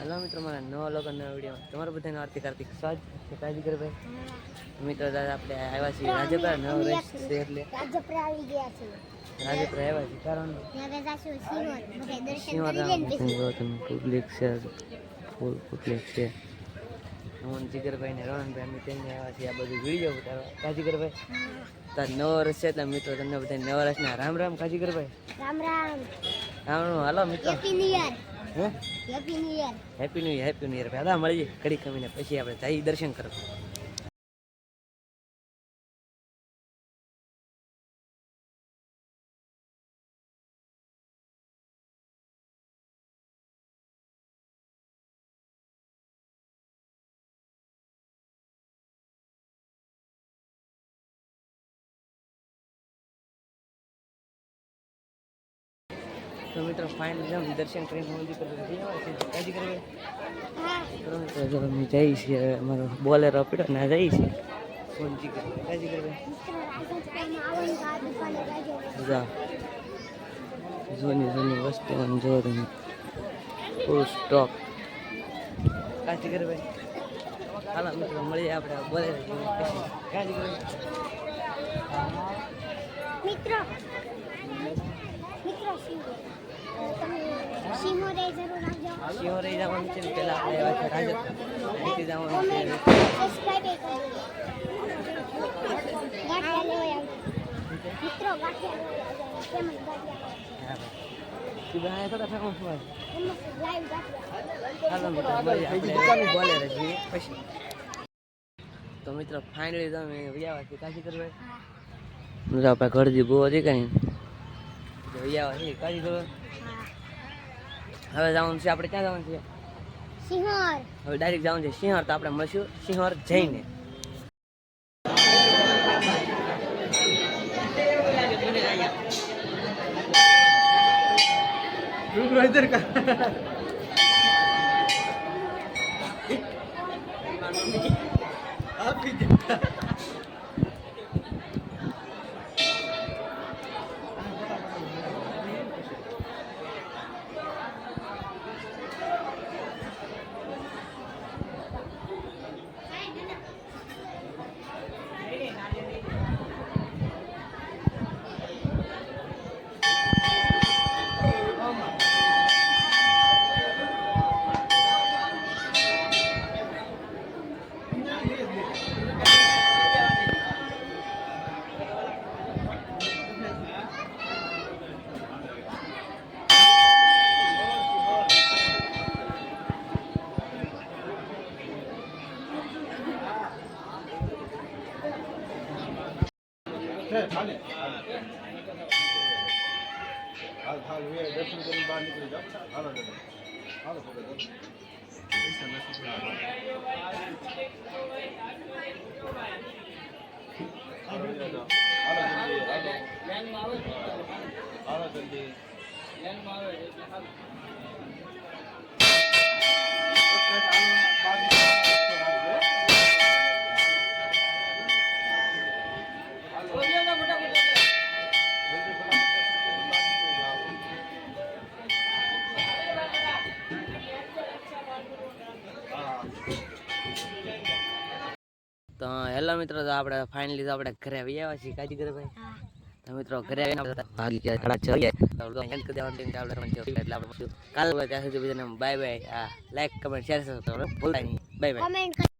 Hello मित्रों मारा नवा लोग नवा वीडियो તમારું બધાનું આર્થિક આર્થિક સ્વાગત છે કાજીગરભાઈ મિત્રો દાદા આપણે આવ્યા છીએ રાજપરા નવ રસ છે એટલે રાજપરા આવી ગયા છે રાજપરા આવ્યા છે કારણ હવે જાશું સિંહોર બધા દર્શન કરી લેન પછી પબ્લિક છે ફૂલ પબ્લિક છે હું જીગરભાઈ ને રોહનભાઈ અમે તેને આવ્યા છીએ આ બધું વિડીયો ઉતારવા કાજીગરભાઈ તાર નવ વર્ષ છે એટલે મિત્રો તમને બધા નવ વર્ષના રામ રામ કાજીગરભાઈ રામ રામ રામ હાલો મિત્રો હેપી ન્યુ યર હે happy new year happy new year પહેલા મળીએ ઘડી ખમીને પછી આપણે જઈ દર્શન કરવા तो मित्रों फाइनल जब दर्शन કરીને મંદિર પર જઈએ છે કાજી કરે હા તો અમે જઈ છીએ અમારો બોલેરો પીડો ના જઈ છે ફોનજી કરે કાજી કરે જા જોની વસ્તુ અને જો તમે ફૂલ સ્ટોક કાજી કરે ભાઈ હાલો મિત્રો મળીએ આપણે બોલેરો કાજી કરે મિત્રો સિંહોરે જરૂર આવજો સિંહોરે જવાનું છે પહેલા આપણે આવ્યા છે રાજપરા જવાનું છે સબસ્ક્રાઇબ કરો ગાંઠિયા લેવા આવજો મિત્રો ગાંઠિયા લેવા આવજો કેમ ગાંઠિયા હા તું બનાય તો ફેંકો છું એમ લાઈવ ગાંઠિયા હાલો મિત્રો આપણે દુકાને બોલેરો છીએ પછી તો મિત્રો ફાઇનલી તમે વ્યાવા છે કાજી કરવા મિત્રો આપણે ઘરથી બહુ હતી કઈ વ્યાવા છે કાજી કરવા હવે જવાનું છે આપણે ક્યાં જવાનું છે સિંહોર હવે ડાયરેક્ટ જવાનું છે સિંહોર તો આપણે મળશું સિંહોર જઈને दर्शन करने बाहर निकले जाओ हालो हालो તો હેલો મિત્રો તો આપણે ફાઇનલી તો આપણે ઘરે આવી આવ્યા છીએ કાજી કરે ભાઈ તો મિત્રો ઘરે આવીને ભાગી ગયા 6:30 એન્ડ કરી દેવાનું એટલે આપણે કાલે ત્યાં સુધી બધાને bye bye like comment share કરો ભૂલતા નહીં બાય બાય.